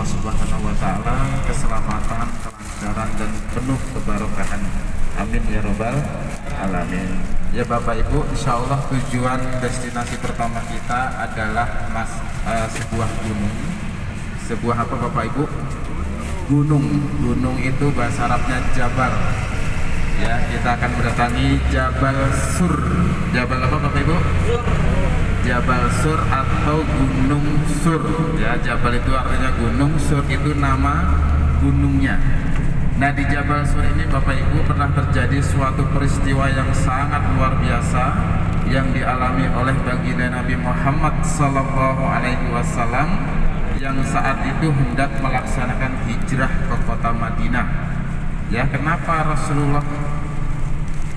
Allah Subhanahu wa taala keselamatan, kelancaran dan penuh keberkahan. Amin ya robbal alamin. Ya Bapak Ibu, insya Allah tujuan destinasi pertama kita adalah sebuah gunung. Sebuah apa Bapak Ibu? Gunung. Gunung itu bahasa Arabnya Jabal. Ya, kita akan mendatangi Jabal Sur. Jabal apa Bapak Ibu? Jabal Sur atau Gunung Sur. Ya, Jabal itu artinya gunung, Sur itu nama gunungnya. Nah, di Jabal Sur ini Bapak Ibu pernah terjadi suatu peristiwa yang sangat luar biasa yang dialami oleh baginda Nabi Muhammad sallallahu alaihi wasallam yang saat itu hendak melaksanakan hijrah ke kota Madinah. Ya, kenapa Rasulullah,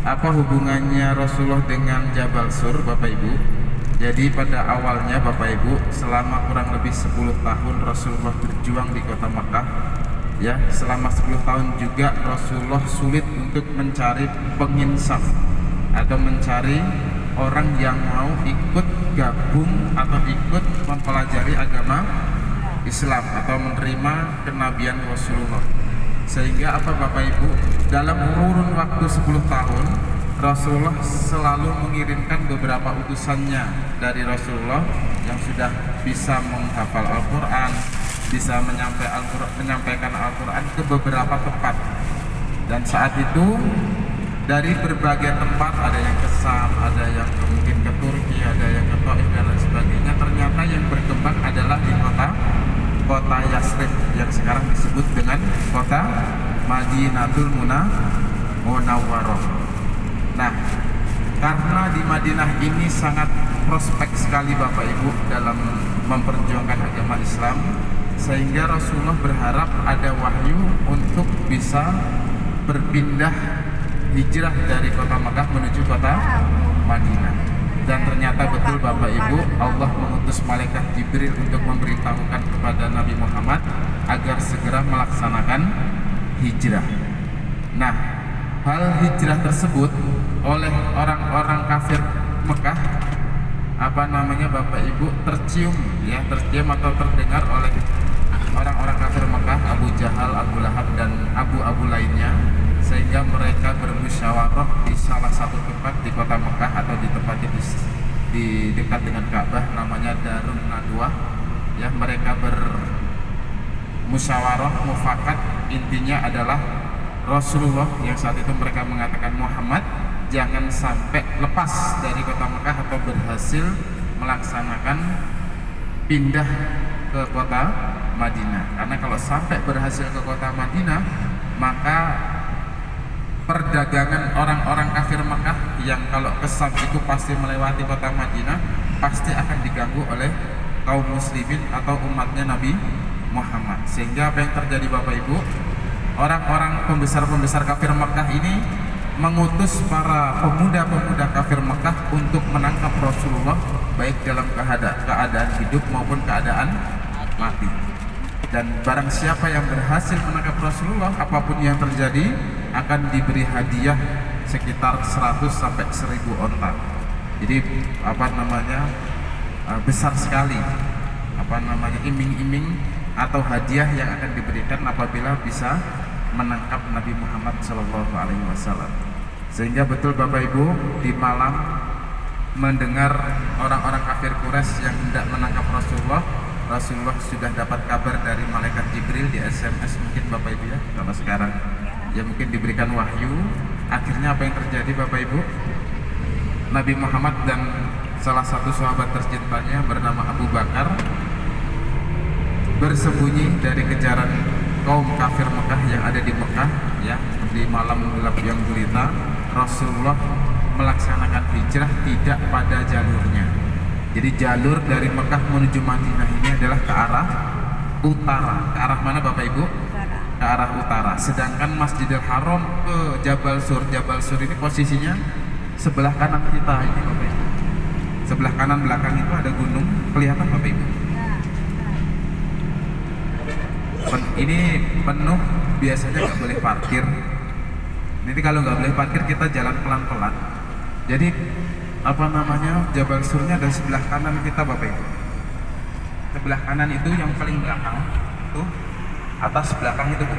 apa hubungannya Rasulullah dengan Jabal Sur Bapak Ibu? Jadi pada awalnya Bapak Ibu, selama kurang lebih 10 tahun Rasulullah berjuang di kota Makkah. Ya, selama 10 tahun juga Rasulullah sulit untuk mencari penginsaf atau mencari orang yang mau ikut gabung atau ikut mempelajari agama Islam atau menerima kenabian Rasulullah. Sehingga apa Bapak Ibu, dalam kurun waktu 10 tahun Rasulullah selalu mengirimkan beberapa utusannya dari Rasulullah yang sudah bisa menghafal Al-Quran, bisa menyampaikan Al-Quran ke beberapa tempat. Dan saat itu dari berbagai tempat, ada yang ke Syam, ada yang mungkin ke Turki, ada yang ke Taif dan lain sebagainya. Ternyata yang berkembang adalah di kota Yasrib yang sekarang disebut dengan kota Madinatul Munawwarah. Nah, karena di Madinah ini sangat prospek sekali Bapak Ibu dalam memperjuangkan agama Islam, sehingga Rasulullah berharap ada wahyu untuk bisa berpindah hijrah dari kota Makkah menuju kota Madinah. Dan ternyata betul Bapak Ibu, Allah mengutus malaikat Jibril untuk memberitahukan kepada Nabi Muhammad agar segera melaksanakan hijrah. Nah, hal hijrah tersebut oleh orang-orang kafir Mekah Bapak Ibu tercium atau terdengar oleh orang-orang kafir Mekah, Abu Jahal, Abu Lahab dan abu-abu lainnya, sehingga mereka bermusyawarah di salah satu tempat di kota Mekah atau di tempat di dekat dengan Ka'bah, namanya Darun Nadwah. Ya, mereka bermusyawarah mufakat, intinya adalah Rasulullah yang saat itu mereka mengatakan Muhammad jangan sampai lepas dari kota Mekah atau berhasil melaksanakan pindah ke kota Madinah. Karena kalau sampai berhasil ke kota Madinah, maka perdagangan orang-orang kafir Mekah yang kalau ke Syam itu pasti melewati kota Madinah, pasti akan diganggu oleh kaum muslimin atau umatnya Nabi Muhammad. Sehingga apa yang terjadi Bapak Ibu, orang-orang pembesar-pembesar kafir Mekah ini mengutus para pemuda-pemuda kafir Mekah untuk menangkap Rasulullah, baik dalam keadaan hidup maupun keadaan mati. Dan barang siapa yang berhasil menangkap Rasulullah, apapun yang terjadi akan diberi hadiah sekitar 100 sampai 1000 onta. Jadi besar sekali iming-iming atau hadiah yang akan diberikan apabila bisa menangkap Nabi Muhammad SAW. Sehingga betul Bapak Ibu, di malam mendengar orang-orang kafir Quraisy yang hendak menangkap Rasulullah sudah dapat kabar dari malaikat Jibril di SMS mungkin Bapak Ibu ya, kalau sekarang ya mungkin diberikan wahyu. Akhirnya apa yang terjadi Bapak Ibu, Nabi Muhammad dan salah satu sahabat tercintanya bernama Abu Bakar bersembunyi dari kejaran kaum kafir Mekah yang ada di Mekah. Ya, di malam gelap yang gulita Rasulullah melaksanakan hijrah tidak pada jalurnya. Jadi jalur dari Mekah menuju Madinah ini adalah ke arah utara. Ke arah mana Bapak Ibu? Ke arah utara. Sedangkan Masjidil Haram ke Jabal Sur. Jabal Sur ini posisinya sebelah kanan kita ini Bapak Ibu. Sebelah kanan belakang itu ada gunung, kelihatan Bapak Ibu? Ini penuh, biasanya nggak boleh parkir. Nanti kalau nggak boleh parkir kita jalan pelan-pelan. Jadi Jabal Surnya dari sebelah kanan kita Bapak Ibu. Sebelah kanan itu yang paling belakang tuh atas belakang itu Bu.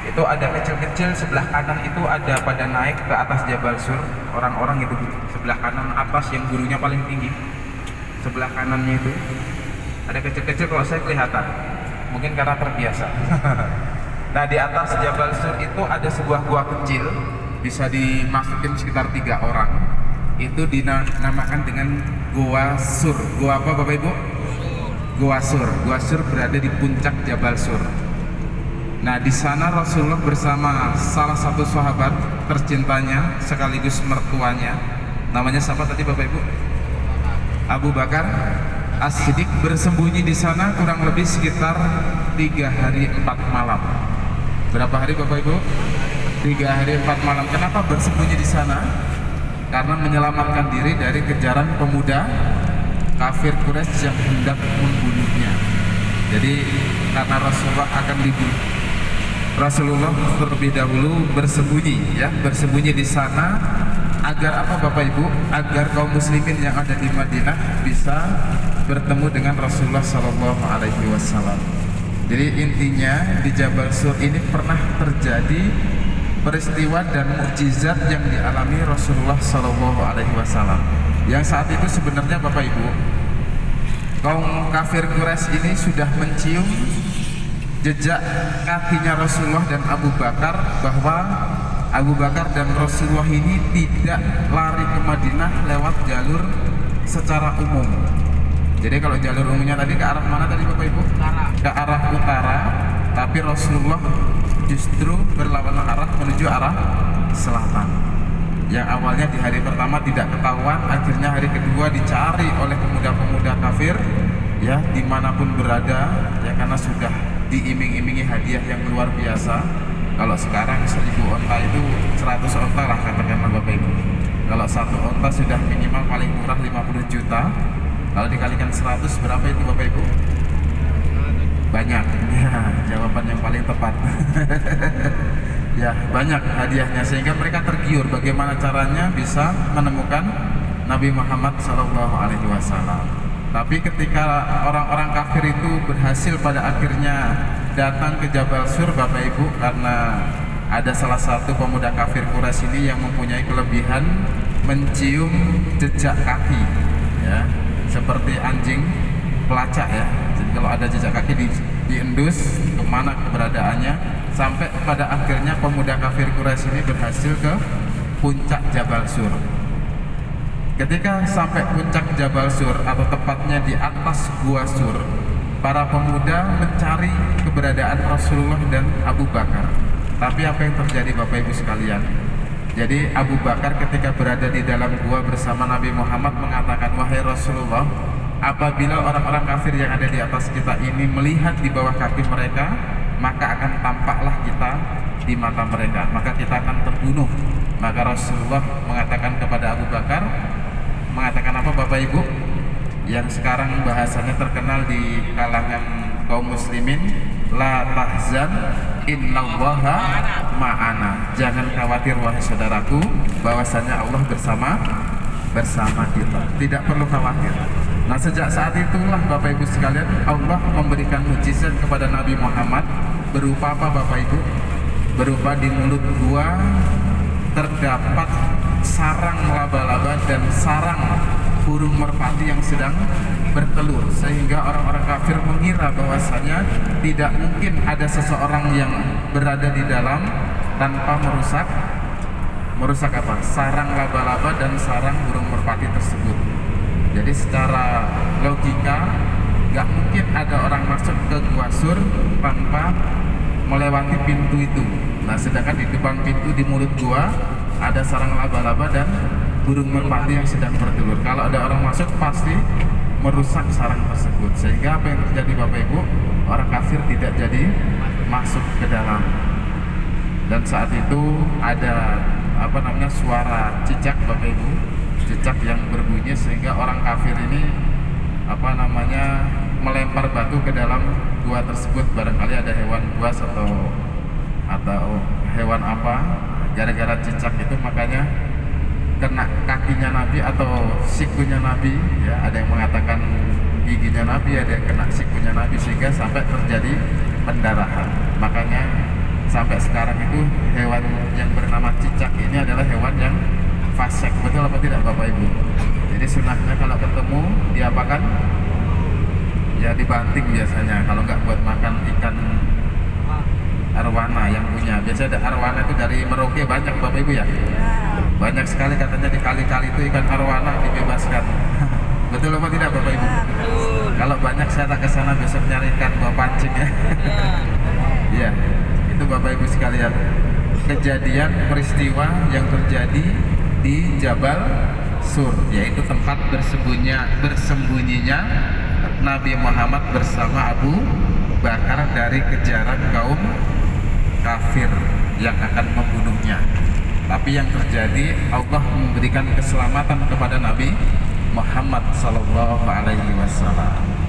Itu ada kecil-kecil, sebelah kanan itu ada pada naik ke atas Jabal Sur, orang-orang itu Bu. Sebelah kanan atas yang gurunya paling tinggi, sebelah kanannya itu ada kecil-kecil, kalau saya kelihatan mungkin karena terbiasa. Nah, di atas Jabal Sur itu ada sebuah gua kecil, bisa dimasukin sekitar 3 orang. Itu dinamakan dengan Gua Sur. Gua apa Bapak Ibu? Gua Sur. Gua Sur berada di puncak Jabal Sur. Nah, di sana Rasulullah bersama salah satu sahabat tercintanya sekaligus mertuanya. Namanya siapa tadi Bapak Ibu? Abu Bakar As-Siddiq, bersembunyi di sana kurang lebih sekitar 3 hari 4 malam. Berapa hari Bapak Ibu? 3 hari 4 malam. Kenapa bersembunyi di sana? Karena menyelamatkan diri dari kejaran pemuda kafir Quraisy yang hendak membunuhnya. Jadi karena Rasulullah akan dibunuh, Rasulullah terlebih dahulu bersembunyi, ya, bersembunyi di sana agar apa Bapak Ibu? Agar kaum muslimin yang ada di Madinah bisa bertemu dengan Rasulullah Shallallahu Alaihi Wasallam. Jadi intinya di Jabal Sur ini pernah terjadi peristiwa dan mukjizat yang dialami Rasulullah Shallallahu Alaihi Wasallam. Yang saat itu sebenarnya Bapak Ibu, kaum kafir Quraisy ini sudah mencium jejak kakinya Rasulullah dan Abu Bakar, bahwa Abu Bakar dan Rasulullah ini tidak lari ke Madinah lewat jalur secara umum. Jadi kalau jalur umumnya tadi ke arah mana tadi Bapak Ibu? Ke arah utara, tapi Rasulullah justru berlawanan arah menuju arah selatan. Yang awalnya di hari pertama tidak ketahuan, akhirnya hari kedua dicari oleh pemuda-pemuda kafir, ya, dimanapun berada, ya, karena sudah diiming-imingi hadiah yang luar biasa. Kalau sekarang 1000 onta itu 100 onta lah katakanlah Bapak Ibu. Kalau 1 onta sudah minimal paling murah 50 juta. Kalau dikalikan 100 berapa itu Bapak Ibu? Banyak. Ya, jawaban yang paling tepat. Ya, banyak hadiahnya, sehingga mereka tergiur bagaimana caranya bisa menemukan Nabi Muhammad SAW. Tapi ketika orang-orang kafir itu berhasil pada akhirnya datang ke Jabal Sur Bapak Ibu, karena ada salah satu pemuda kafir Quraisy ini yang mempunyai kelebihan mencium jejak kaki, ya, seperti anjing pelacak, ya. Jadi kalau ada jejak kaki diendus kemana keberadaannya, sampai pada akhirnya pemuda kafir Quraisy ini berhasil ke puncak Jabal Sur. Ketika sampai puncak Jabal Sur, atau tepatnya di atas Gua Sur, para pemuda mencari keberadaan Rasulullah dan Abu Bakar. Tapi apa yang terjadi Bapak Ibu sekalian? Jadi Abu Bakar ketika berada di dalam gua bersama Nabi Muhammad mengatakan, "Wahai Rasulullah, apabila orang-orang kafir yang ada di atas kita ini melihat di bawah kaki mereka, maka akan tampaklah kita di mata mereka, maka kita akan terbunuh." Maka Rasulullah mengatakan kepada Abu Bakar, mengatakan apa Bapak Ibu? Yang sekarang bahasanya terkenal di kalangan kaum muslimin, la tahzan innallaha ma'ana. Jangan khawatir wahai saudaraku, bahwasanya Allah bersama kita. Tidak perlu khawatir. Nah, sejak saat itulah Bapak Ibu sekalian, Allah memberikan mukjizat kepada Nabi Muhammad berupa apa Bapak Ibu? Berupa di mulut gua terdapat sarang laba-laba dan sarang burung merpati yang sedang bertelur, sehingga orang-orang kafir mengira bahwasanya tidak mungkin ada seseorang yang berada di dalam tanpa merusak apa? Sarang laba-laba dan sarang burung merpati tersebut. Jadi secara logika nggak mungkin ada orang masuk ke Gua Sur tanpa melewati pintu itu. Nah, sedangkan di depan pintu di mulut gua ada sarang laba-laba dan burung merpati yang sedang bertelur. Kalau ada orang masuk pasti merusak sarang tersebut, sehingga apa yang terjadi Bapak Ibu? Orang kafir tidak jadi masuk ke dalam. Dan saat itu ada suara cicak Bapak Ibu, cicak yang berbunyi, sehingga orang kafir ini melempar batu ke dalam gua tersebut. Barangkali ada hewan buas atau hewan apa, gara-gara cicak itu makanya kena kakinya Nabi atau sikunya Nabi, ya, ada yang mengatakan giginya Nabi, ada yang kena sikunya Nabi, sehingga sampai terjadi pendarahan. Makanya sampai sekarang itu hewan yang bernama cicak ini adalah hewan yang fasik. Betul apa tidak Bapak Ibu? Jadi sunahnya kalau ketemu diapakan? Ya dibanting biasanya. Kalau nggak buat makan ikan arwana yang punya. Biasanya ada arwana itu dari Merauke banyak Bapak Ibu ya. Banyak sekali katanya di kali-kali itu ikan arwana dibebaskan. Betul apa tidak Bapak Ibu? Kalau banyak saya tak kesana besok nyari ikan bawa pancing ya. Iya, itu Bapak Ibu sekalian. Kejadian peristiwa yang terjadi di Jabal Sur, yaitu tempat bersembunyinya Nabi Muhammad bersama Abu Bakar dari kejaran kaum kafir yang akan membunuhnya. Tapi yang terjadi, Allah memberikan keselamatan kepada Nabi Muhammad sallallahu alaihi wasallam.